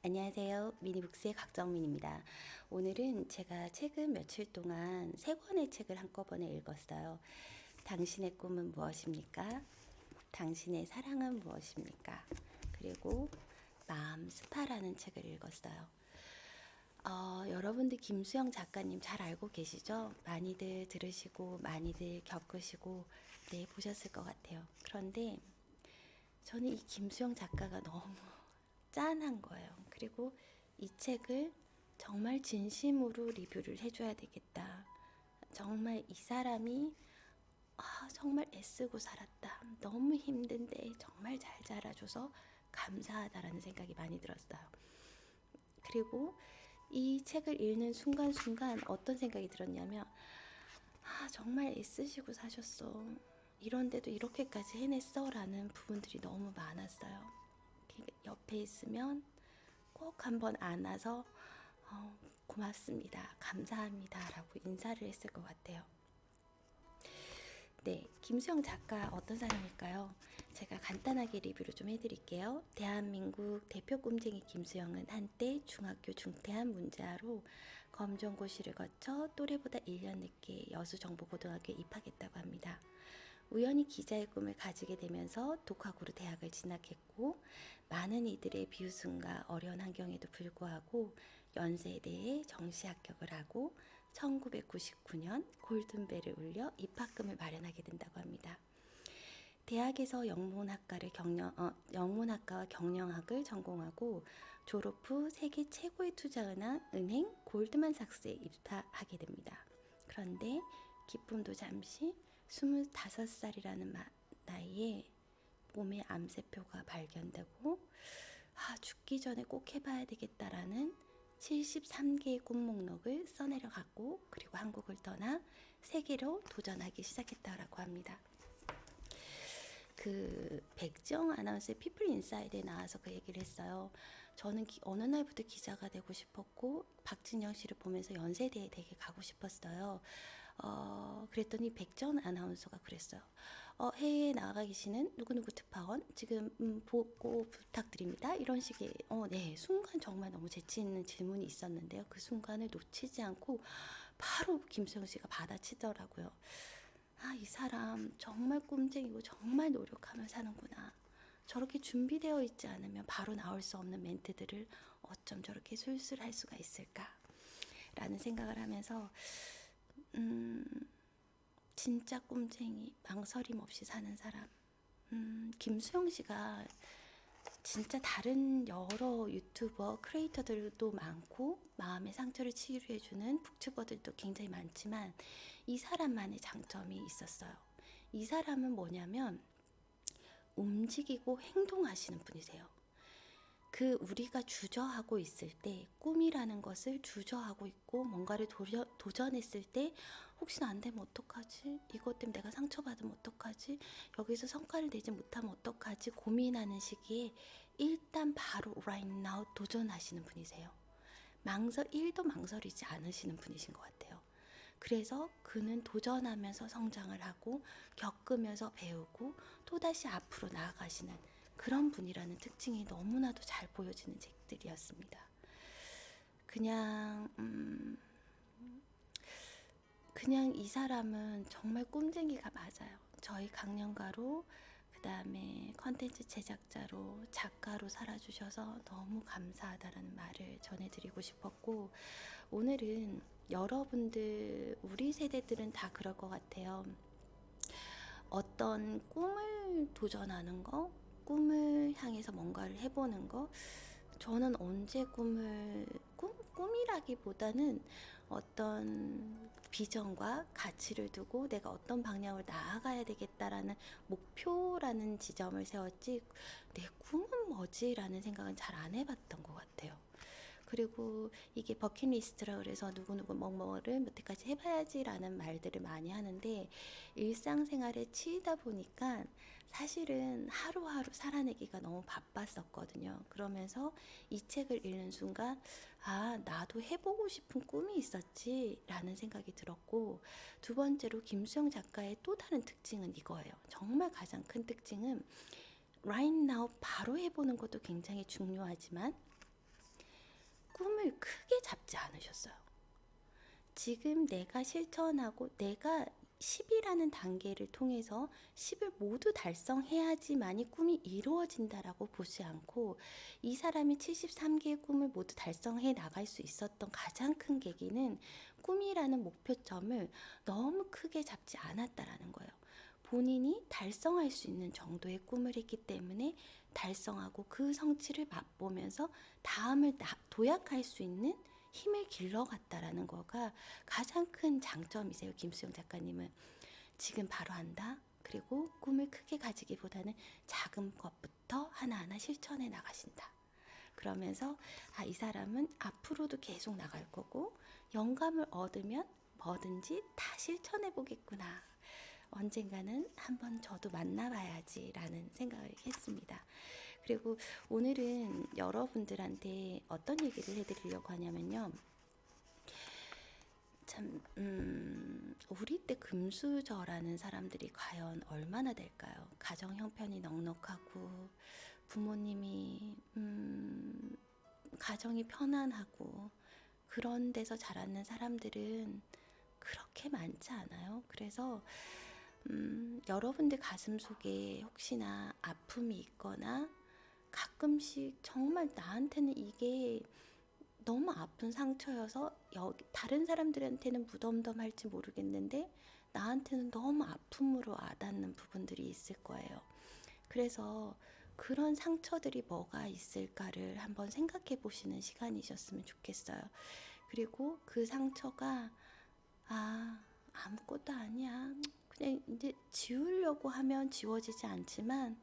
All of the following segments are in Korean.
안녕하세요. 미니북스의 각정민입니다. 오늘은 제가 최근 며칠 동안 세 권의 책을 한꺼번에 읽었어요. 당신의 꿈은 무엇입니까? 당신의 사랑은 무엇입니까? 그리고 마음 스파라는 책을 읽었어요. 여러분들 김수영 작가님 잘 알고 계시죠? 많이들 들으시고 많이들 겪으시고 네, 보셨을 것 같아요. 그런데 저는 이 김수영 작가가 너무 짠한 거예요. 그리고 이 책을 정말 진심으로 리뷰를 해줘야 되겠다. 정말 이 사람이 정말 애쓰고 살았다. 너무 힘든데 정말 잘 자라줘서 감사하다라는 생각이 많이 들었어요. 그리고 이 책을 읽는 순간순간 어떤 생각이 들었냐면 정말 애쓰시고 사셨어. 이런데도 이렇게까지 해냈어 라는 부분들이 너무 많았어요. 옆에 있으면 꼭 한번 안아서 고맙습니다, 감사합니다 라고 인사를 했을 것 같아요. 네, 김수영 작가 어떤 사람일까요? 제가 간단하게 리뷰를 좀 해드릴게요. 대한민국 대표 꿈쟁이 김수영은 한때 중학교 중퇴한 문자로 검정고시를 거쳐 또래보다 1년 늦게 여수정보고등학교에 입학했다고 합니다. 우연히 기자의 꿈을 가지게 되면서 독학으로 대학을 진학했고, 많은 이들의 비웃음과 어려운 환경에도 불구하고 연세대에 정시 합격을 하고 1999년 골든벨을 울려 입학금을 마련하게 된다고 합니다. 대학에서 영문학과와 경영학을 전공하고 졸업 후 세계 최고의 은행 골드만삭스에 입사하게 됩니다. 그런데 기쁨도 잠시 25살이라는 나이에 몸에 암세포가 발견되고 죽기 전에 꼭 해봐야 되겠다라는 73개의 꿈 목록을 써내려갔고, 그리고 한국을 떠나 세계로 도전하기 시작했다고 합니다. 그 백지영 아나운서의 피플 인사이드에 나와서 그 얘기를 했어요. 저는 어느 날부터 기자가 되고 싶었고 박진영 씨를 보면서 연세대에 되게 가고 싶었어요. 그랬더니 백지영 아나운서가 그랬어요. 해외에 나가 계시는 누구누구 특파원 지금 보고 부탁드립니다. 이런 식의 네, 순간 정말 너무 재치 있는 질문이 있었는데요. 그 순간을 놓치지 않고 바로 김수영 씨가 받아치더라고요. 이 사람 정말 꿈쟁이고 정말 노력하며 사는구나. 저렇게 준비되어 있지 않으면 바로 나올 수 없는 멘트들을 어쩜 저렇게 술술 할 수가 있을까? 라는 생각을 하면서 진짜 꿈쟁이, 망설임 없이 사는 사람. 김수영 씨가 진짜 다른 여러 유튜버 크리에이터들도 많고 마음의 상처를 치유해주는 북튜버들도 굉장히 많지만 이 사람만의 장점이 있었어요. 이 사람은 뭐냐면 움직이고 행동하시는 분이세요. 우리가 주저하고 있을 때, 꿈이라는 것을 주저하고 있고 뭔가를 도전했을 때 혹시나 안 되면 어떡하지? 이것 때문에 내가 상처받으면 어떡하지? 여기서 성과를 내지 못하면 어떡하지? 고민하는 시기에 일단 바로 right now 도전하시는 분이세요. 1도 망설이지 않으시는 분이신 것 같아요. 그래서 그는 도전하면서 성장을 하고 겪으면서 배우고 또다시 앞으로 나아가시는 그런 분이라는 특징이 너무나도 잘 보여지는 책들이었습니다. 그냥 이 사람은 정말 꿈쟁이가 맞아요. 저희 강연가로, 그 다음에 컨텐츠 제작자로, 작가로 살아주셔서 너무 감사하다라는 말을 전해드리고 싶었고, 오늘은 여러분들, 우리 세대들은 다 그럴 것 같아요. 어떤 꿈을 도전하는 거, 꿈을 향해서 뭔가를 해보는 거, 저는 언제 꿈이라기보다는 어떤 비전과 가치를 두고 내가 어떤 방향으로 나아가야 되겠다라는 목표라는 지점을 세웠지, 내 꿈은 뭐지라는 생각은 잘 안 해봤던 것 같아요. 그리고 이게 버킷리스트라 그래서 누구누구 뭐뭐를 여태까지 해봐야지라는 말들을 많이 하는데, 일상생활에 치이다 보니까 사실은 하루하루 살아내기가 너무 바빴었거든요. 그러면서 이 책을 읽는 순간 나도 해보고 싶은 꿈이 있었지 라는 생각이 들었고, 두 번째로 김수영 작가의 또 다른 특징은 이거예요. 정말 가장 큰 특징은 right now 바로 해보는 것도 굉장히 중요하지만 꿈을 크게 잡지 않으셨어요. 지금 내가 실천하고 내가 10이라는 단계를 통해서 10을 모두 달성해야지만이 꿈이 이루어진다라고 보지 않고, 이 사람이 73개의 꿈을 모두 달성해 나갈 수 있었던 가장 큰 계기는 꿈이라는 목표점을 너무 크게 잡지 않았다라는 거예요. 본인이 달성할 수 있는 정도의 꿈을 했기 때문에 달성하고 그 성취를 맛보면서 다음을 도약할 수 있는 힘을 길러갔다라는 거가 가장 큰 장점이세요. 김수영 작가님은 지금 바로 한다. 그리고 꿈을 크게 가지기보다는 작은 것부터 하나하나 실천해 나가신다. 그러면서 이 사람은 앞으로도 계속 나갈 거고, 영감을 얻으면 뭐든지 다 실천해 보겠구나. 언젠가는 한번 저도 만나봐야지 라는 생각을 했습니다. 그리고 오늘은 여러분들한테 어떤 얘기를 해드리려고 하냐면요. 참, 우리 때 금수저라는 사람들이 과연 얼마나 될까요? 가정 형편이 넉넉하고, 부모님이, 가정이 편안하고, 그런 데서 자라는 사람들은 그렇게 많지 않아요. 그래서, 여러분들 가슴 속에 혹시나 아픔이 있거나, 가끔씩 정말 나한테는 이게 너무 아픈 상처여서 다른 사람들한테는 무덤덤할지 모르겠는데 나한테는 너무 아픔으로 와닿는 부분들이 있을 거예요. 그래서 그런 상처들이 뭐가 있을까를 한번 생각해 보시는 시간이셨으면 좋겠어요. 그리고 그 상처가 아무것도 아니야, 그냥 이제 지우려고 하면 지워지지 않지만,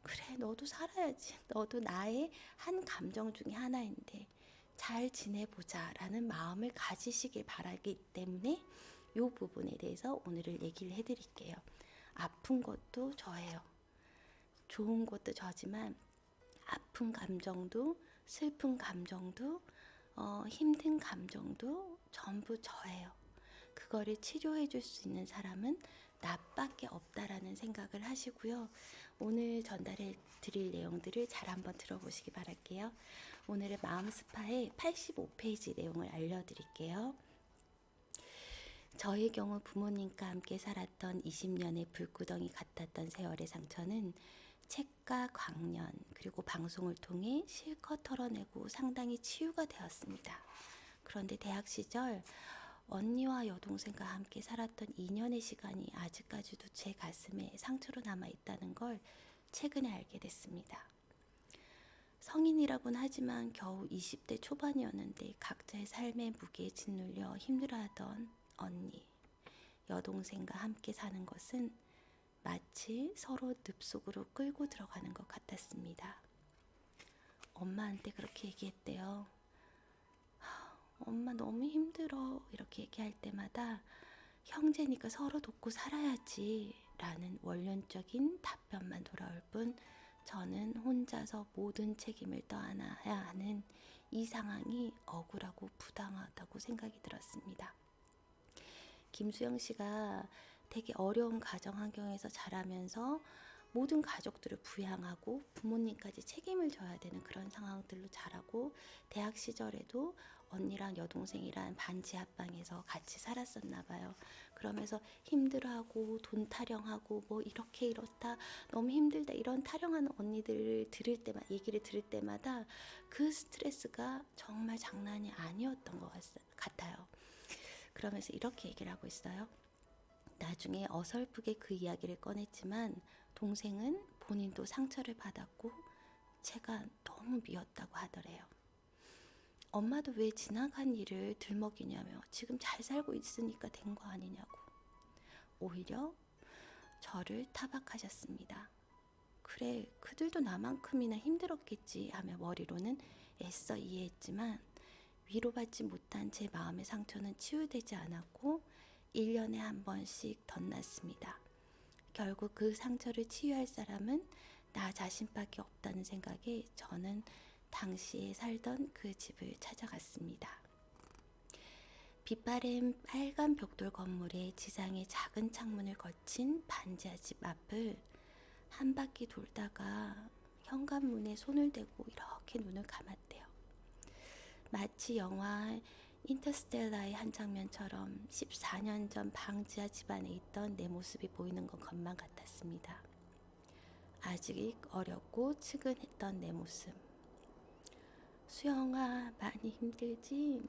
그래 너도 살아야지, 너도 나의 한 감정 중에 하나인데 잘 지내보자 라는 마음을 가지시길 바라기 때문에 이 부분에 대해서 오늘을 얘기를 해드릴게요. 아픈 것도 저예요. 좋은 것도 저지만 아픈 감정도, 슬픈 감정도, 힘든 감정도 전부 저예요. 그거를 치료해 줄 수 있는 사람은 나밖에 없다라는 생각을 하시고요. 오늘 전달해 드릴 내용들을 잘 한번 들어보시기 바랄게요. 오늘의 마음 스파의 85페이지 내용을 알려드릴게요. 저의 경우 부모님과 함께 살았던 20년의 불구덩이 같았던 세월의 상처는 책과 강연 그리고 방송을 통해 실컷 털어내고 상당히 치유가 되었습니다. 그런데 대학 시절 언니와 여동생과 함께 살았던 2년의 시간이 아직까지도 제 가슴에 상처로 남아있다는 걸 최근에 알게 됐습니다. 성인이라고는 하지만 겨우 20대 초반이었는데 각자의 삶의 무게에 짓눌려 힘들어하던 언니, 여동생과 함께 사는 것은 마치 서로 늪속으로 끌고 들어가는 것 같았습니다. 엄마한테 그렇게 얘기했대요. 엄마 너무 힘들어, 이렇게 얘기할 때마다 형제니까 서로 돕고 살아야지 라는 원론적인 답변만 돌아올 뿐 저는 혼자서 모든 책임을 떠안아야 하는 이 상황이 억울하고 부당하다고 생각이 들었습니다. 김수영 씨가 되게 어려운 가정 환경에서 자라면서 모든 가족들을 부양하고 부모님까지 책임을 져야 되는 그런 상황들로 자라고, 대학 시절에도 언니랑 여동생이랑 반지 합방에서 같이 살았었나 봐요. 그러면서 힘들어하고 돈 타령하고 뭐 이렇게 이렇다, 너무 힘들다, 이런 타령하는 언니들을 얘기를 들을 때마다 그 스트레스가 정말 장난이 아니었던 것 같아요. 그러면서 이렇게 얘기를 하고 있어요. 나중에 어설프게 그 이야기를 꺼냈지만 동생은 본인도 상처를 받았고 제가 너무 미웠다고 하더래요. 엄마도 왜 지나간 일을 들먹이냐며, 지금 잘 살고 있으니까 된 거 아니냐고 오히려 저를 타박하셨습니다. 그래, 그들도 나만큼이나 힘들었겠지 하며 머리로는 애써 이해했지만 위로받지 못한 제 마음의 상처는 치유되지 않았고 1년에 한 번씩 덧났습니다. 결국 그 상처를 치유할 사람은 나 자신밖에 없다는 생각에 저는 당시에 살던 그 집을 찾아갔습니다. 빛바랜 빨간 벽돌 건물에 지상에 작은 창문을 거친 반지하 집 앞을 한 바퀴 돌다가 현관문에 손을 대고 이렇게 눈을 감았대요. 마치 영화 인터스텔라의 한 장면처럼 14년 전 방지하 집안에 있던 내 모습이 보이는 것만 같았습니다. 아직 어렸고 측은했던 내 모습. 수영아, 많이 힘들지?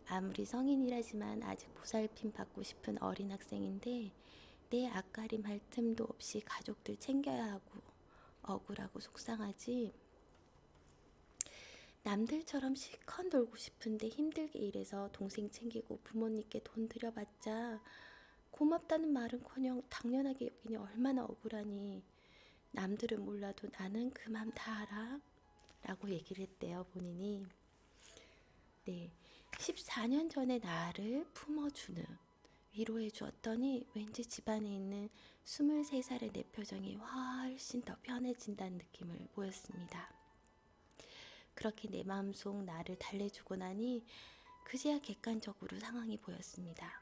아무리 성인이라지만 아직 보살핌 받고 싶은 어린 학생인데 내 앞가림 할 틈도 없이 가족들 챙겨야 하고 억울하고 속상하지? 남들처럼 실컷 놀고 싶은데 힘들게 일해서 동생 챙기고 부모님께 돈 들여봤자 고맙다는 말은커녕 당연하게 여기니 얼마나 억울하니. 남들은 몰라도 나는 그 맘 다 알아 라고 얘기를 했대요, 본인이. 네, 14년 전에 나를 품어주는, 위로해 주었더니 왠지 집안에 있는 23살의 내 표정이 훨씬 더 편해진다는 느낌을 보였습니다. 그렇게 내 마음속 나를 달래주고 나니 그제야 객관적으로 상황이 보였습니다.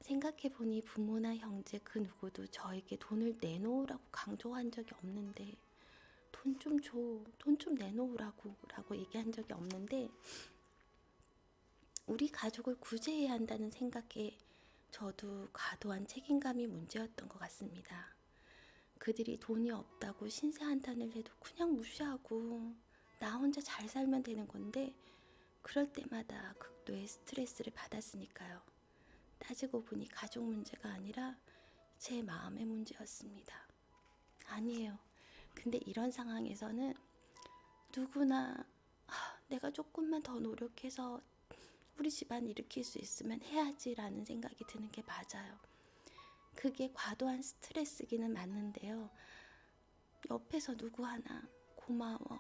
생각해보니 부모나 형제 그 누구도 저에게 돈을 내놓으라고 강조한 적이 없는데, 돈 좀 줘, 돈 좀 내놓으라고 라고 얘기한 적이 없는데, 우리 가족을 구제해야 한다는 생각에 저도 과도한 책임감이 문제였던 것 같습니다. 그들이 돈이 없다고 신세 한탄을 해도 그냥 무시하고 나 혼자 잘 살면 되는 건데, 그럴 때마다 극도의 스트레스를 받았으니까요. 따지고 보니 가족 문제가 아니라 제 마음의 문제였습니다. 아니에요. 근데 이런 상황에서는 누구나 내가 조금만 더 노력해서 우리 집안 일으킬 수 있으면 해야지라는 생각이 드는 게 맞아요. 그게 과도한 스트레스기는 맞는데요. 옆에서 누구 하나 고마워,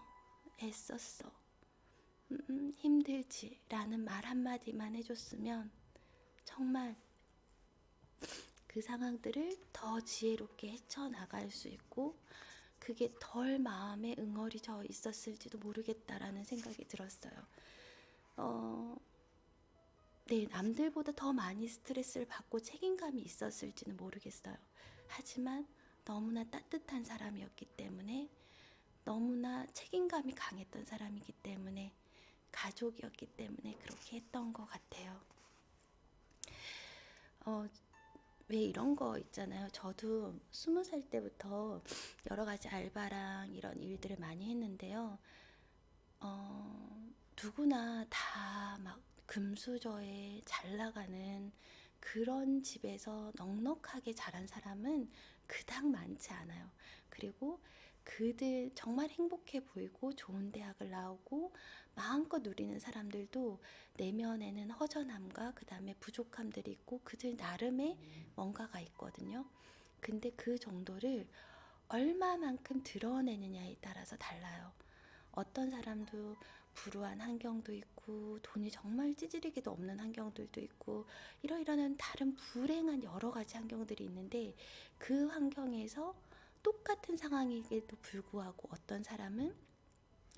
애썼어, 힘들지 라는 말 한마디만 해줬으면 정말 그 상황들을 더 지혜롭게 헤쳐나갈 수 있고 그게 덜 마음에 응어리져 있었을지도 모르겠다라는 생각이 들었어요. 네, 남들보다 더 많이 스트레스를 받고 책임감이 있었을지는 모르겠어요. 하지만 너무나 따뜻한 사람이었기 때문에, 너무나 책임감이 강했던 사람이기 때문에, 가족이었기 때문에 그렇게 했던 것 같아요. 왜 이런 거 있잖아요. 저도 20살 때부터 여러 가지 알바랑 이런 일들을 많이 했는데요. 누구나 다 막 금수저에 잘 나가는 그런 집에서 넉넉하게 자란 사람은 그닥 많지 않아요. 그리고 그들 정말 행복해 보이고 좋은 대학을 나오고 마음껏 누리는 사람들도 내면에는 허전함과 그 다음에 부족함들이 있고 그들 나름의 뭔가가 있거든요. 근데 그 정도를 얼마만큼 드러내느냐에 따라서 달라요. 어떤 사람도 불우한 환경도 있고 돈이 정말 찌질이게도 없는 환경들도 있고 이러이러한 다른 불행한 여러 가지 환경들이 있는데, 그 환경에서 똑같은 상황에도 불구하고 어떤 사람은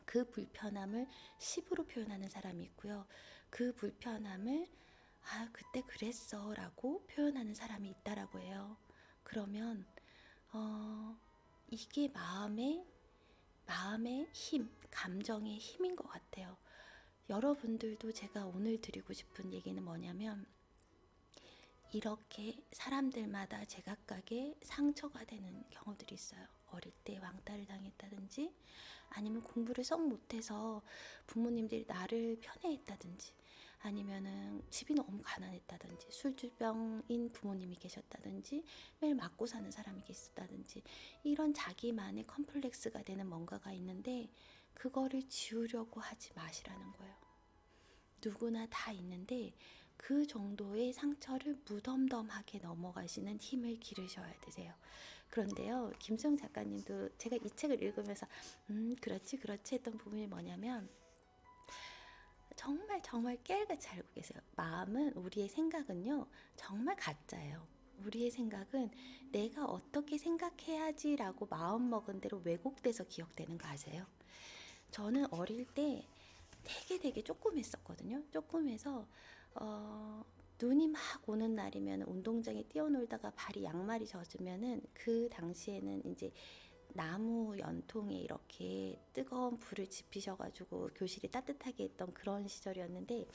그 불편함을 10으로 표현하는 사람이 있고요. 그 불편함을 그때 그랬어 라고 표현하는 사람이 있다라고 해요. 그러면 이게 마음의 힘, 감정의 힘인 것 같아요. 여러분들도 제가 오늘 드리고 싶은 얘기는 뭐냐면, 이렇게 사람들마다 제각각의 상처가 되는 경우들이 있어요. 어릴 때 왕따를 당했다든지, 아니면 공부를 썩 못해서 부모님들이 나를 편애했다든지, 아니면은 집이 너무 가난했다든지, 술주병인 부모님이 계셨다든지, 매일 맞고 사는 사람이 계셨다든지, 이런 자기만의 컴플렉스가 되는 뭔가가 있는데 그거를 지우려고 하지 마시라는 거예요. 누구나 다 있는데 그 정도의 상처를 무덤덤하게 넘어가시는 힘을 기르셔야 되세요. 그런데요, 김수영 작가님도 제가 이 책을 읽으면서 그렇지 했던 부분이 뭐냐면, 정말 깨알같이 알고 계세요. 마음은, 우리의 생각은요 정말 가짜예요. 우리의 생각은 내가 어떻게 생각해야지라고 마음먹은 대로 왜곡돼서 기억되는 거 아세요? 저는 어릴 때 되게 조그맸었거든요. 조그매서 눈이 막 오는 날이면 운동장에 뛰어놀다가 발이 양말이 젖으면은, 그 당시에는 이제 나무 연통에 이렇게 뜨거운 불을 지피셔가지고 교실이 따뜻하게 했던 그런 시절이었는데,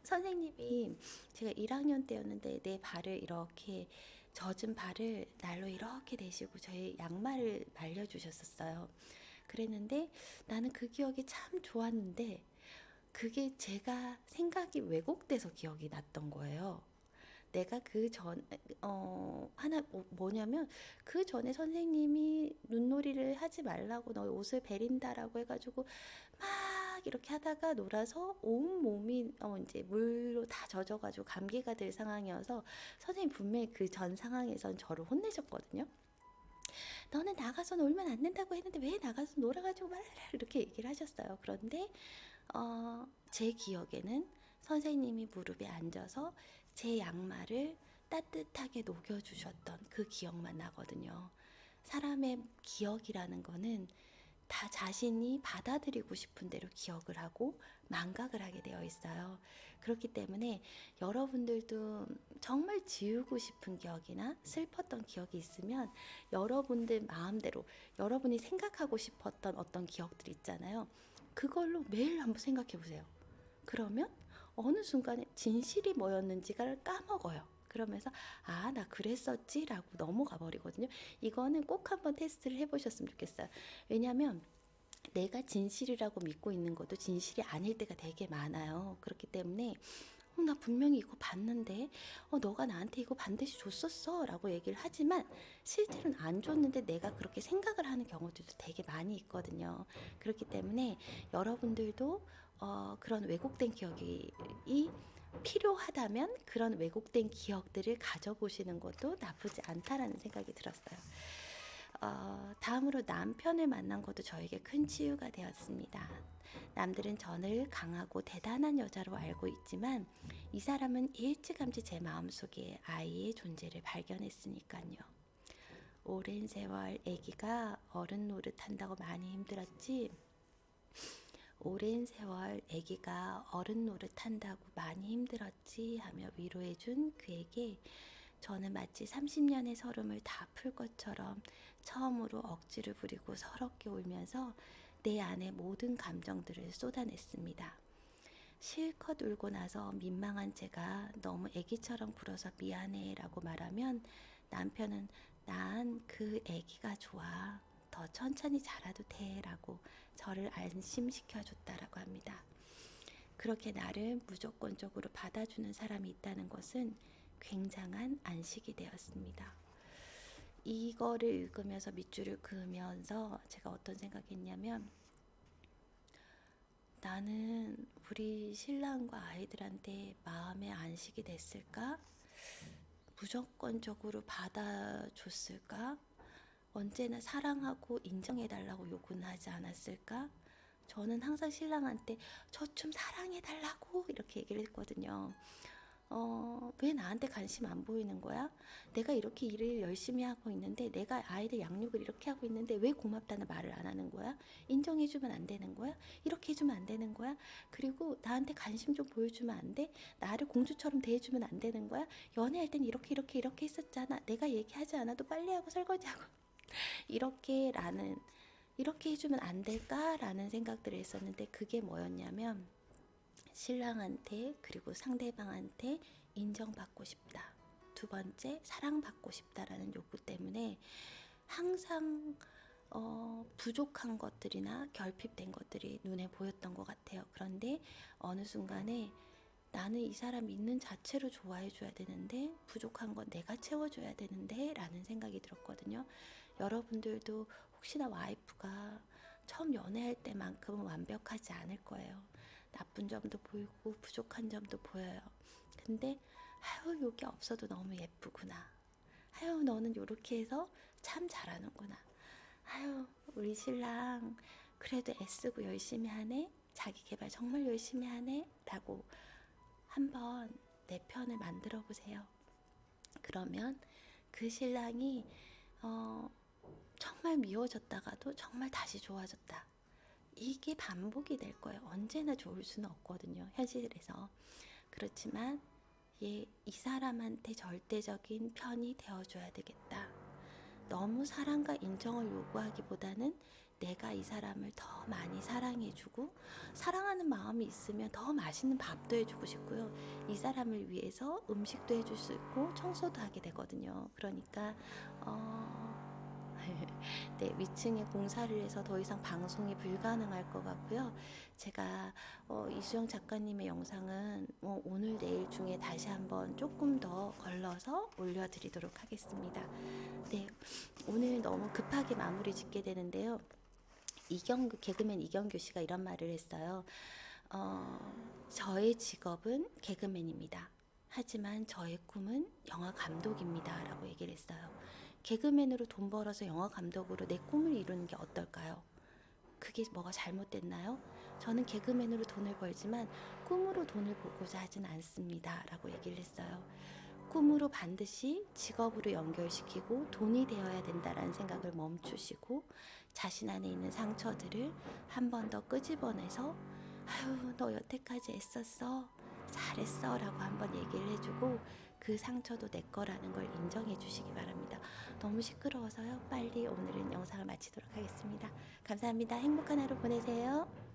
선생님이 제가 1학년 때였는데 내 발을 이렇게 젖은 발을 날로 이렇게 대시고 저의 양말을 말려주셨었어요. 그랬는데 나는 그 기억이 참 좋았는데 그게 제가 생각이 왜곡돼서 기억이 났던 거예요. 내가 하나 뭐냐면 그 전에 선생님이 눈놀이를 하지 말라고 너 옷을 베린다라고 해가지고 막 이렇게 하다가 놀아서 온 몸이 이제 물로 다 젖어가지고 감기가 들 상황이어서 선생님 분명히 그 전 상황에선 저를 혼내셨거든요. 너는 나가서 놀면 안 된다고 했는데 왜 나가서 놀아가지고 말라 이렇게 얘기를 하셨어요. 그런데 제 기억에는 선생님이 무릎에 앉아서 제 양말을 따뜻하게 녹여주셨던 그 기억만 나거든요. 사람의 기억이라는 거는 다 자신이 받아들이고 싶은 대로 기억을 하고 망각을 하게 되어 있어요. 그렇기 때문에 여러분들도 정말 지우고 싶은 기억이나 슬펐던 기억이 있으면 여러분들 마음대로 여러분이 생각하고 싶었던 어떤 기억들 있잖아요. 그걸로 매일 한번 생각해 보세요. 그러면 어느 순간에 진실이 뭐였는지를 까먹어요. 그러면서 나 그랬었지 라고 넘어가 버리거든요. 이거는 꼭 한번 테스트를 해보셨으면 좋겠어요. 왜냐하면 내가 진실이라고 믿고 있는 것도 진실이 아닐 때가 되게 많아요. 그렇기 때문에 나 분명히 이거 봤는데 너가 나한테 이거 반드시 줬었어 라고 얘기를 하지만 실제로는 안 줬는데 내가 그렇게 생각을 하는 경우들도 되게 많이 있거든요. 그렇기 때문에 여러분들도 그런 왜곡된 기억이 필요하다면 그런 왜곡된 기억들을 가져보시는 것도 나쁘지 않다라는 생각이 들었어요. 다음으로 남편을 만난 것도 저에게 큰 치유가 되었습니다. 남들은 저를 강하고 대단한 여자로 알고 있지만 이 사람은 일찌감치 제 마음속에 아이의 존재를 발견했으니까요. 오랜 세월 아기가 어른 노릇한다고 많이 힘들었지. 오랜 세월 아기가 어른 노릇한다고 많이 힘들었지 하며 위로해준 그에게 저는 마치 30년의 서름을 다 풀 것처럼 처음으로 억지를 부리고 서럽게 울면서 내 안의 모든 감정들을 쏟아냈습니다. 실컷 울고 나서 민망한 제가 너무 애기처럼 굴어서 미안해 라고 말하면 남편은 난 그 애기가 좋아. 더 천천히 자라도 돼 라고 저를 안심시켜 줬다라고 합니다. 그렇게 나를 무조건적으로 받아주는 사람이 있다는 것은 굉장한 안식이 되었습니다. 이거를 읽으면서 밑줄을 그으면서 제가 어떤 생각했냐면 나는 우리 신랑과 아이들한테 마음의 안식이 됐을까? 무조건적으로 받아줬을까? 언제나 사랑하고 인정해달라고 요구는 하지 않았을까? 저는 항상 신랑한테 저 좀 사랑해달라고 이렇게 얘기를 했거든요. 왜 나한테 관심 안 보이는 거야? 내가 이렇게 일을 열심히 하고 있는데 내가 아이들 양육을 이렇게 하고 있는데 왜 고맙다는 말을 안 하는 거야? 인정해주면 안 되는 거야? 이렇게 해주면 안 되는 거야? 그리고 나한테 관심 좀 보여주면 안 돼? 나를 공주처럼 대해주면 안 되는 거야? 연애할 땐 이렇게 했었잖아. 내가 얘기하지 않아도 빨래하고 설거지하고 이렇게 해주면 안 될까라는 생각들을 했었는데 그게 뭐였냐면 신랑한테 그리고 상대방한테 인정받고 싶다. 두 번째, 사랑받고 싶다라는 욕구 때문에 항상 부족한 것들이나 결핍된 것들이 눈에 보였던 것 같아요. 그런데 어느 순간에 나는 이 사람 있는 자체로 좋아해줘야 되는데 부족한 건 내가 채워줘야 되는데 라는 생각이 들었거든요. 여러분들도 혹시나 와이프가 처음 연애할 때만큼은 완벽하지 않을 거예요. 나쁜 점도 보이고 부족한 점도 보여요. 근데 아유 요게 없어도 너무 예쁘구나. 아유 너는 요렇게 해서 참 잘하는구나. 아유 우리 신랑 그래도 애쓰고 열심히 하네. 자기 개발 정말 열심히 하네. 라고 한번 내 편을 만들어 보세요. 그러면 그 신랑이 정말 미워졌다가도 정말 다시 좋아졌다. 이게 반복이 될 거예요. 언제나 좋을 수는 없거든요. 현실에서. 그렇지만 이 사람한테 절대적인 편이 되어줘야 되겠다. 너무 사랑과 인정을 요구하기보다는 내가 이 사람을 더 많이 사랑해주고 사랑하는 마음이 있으면 더 맛있는 밥도 해주고 싶고요. 이 사람을 위해서 음식도 해줄 수 있고 청소도 하게 되거든요. 그러니까 네, 위층에 공사를 해서 더 이상 방송이 불가능할 것 같고요. 제가 이수영 작가님의 영상은 오늘 내일 중에 다시 한번 조금 더 걸러서 올려드리도록 하겠습니다. 네, 오늘 너무 급하게 마무리 짓게 되는데요. 개그맨 이경규 씨가 이런 말을 했어요. 저의 직업은 개그맨입니다. 하지만 저의 꿈은 영화 감독입니다. 라고 얘기를 했어요. 개그맨으로 돈 벌어서 영화 감독으로 내 꿈을 이루는 게 어떨까요? 그게 뭐가 잘못됐나요? 저는 개그맨으로 돈을 벌지만 꿈으로 돈을 벌고자 하진 않습니다. 라고 얘기를 했어요. 꿈으로 반드시 직업으로 연결시키고 돈이 되어야 된다라는 생각을 멈추시고 자신 안에 있는 상처들을 한 번 더 끄집어내서 아유 너 여태까지 애썼어 잘했어 라고 한번 얘기를 해주고 그 상처도 내 거라는 걸 인정해 주시기 바랍니다. 너무 시끄러워서요. 빨리 오늘은 영상을 마치도록 하겠습니다. 감사합니다. 행복한 하루 보내세요.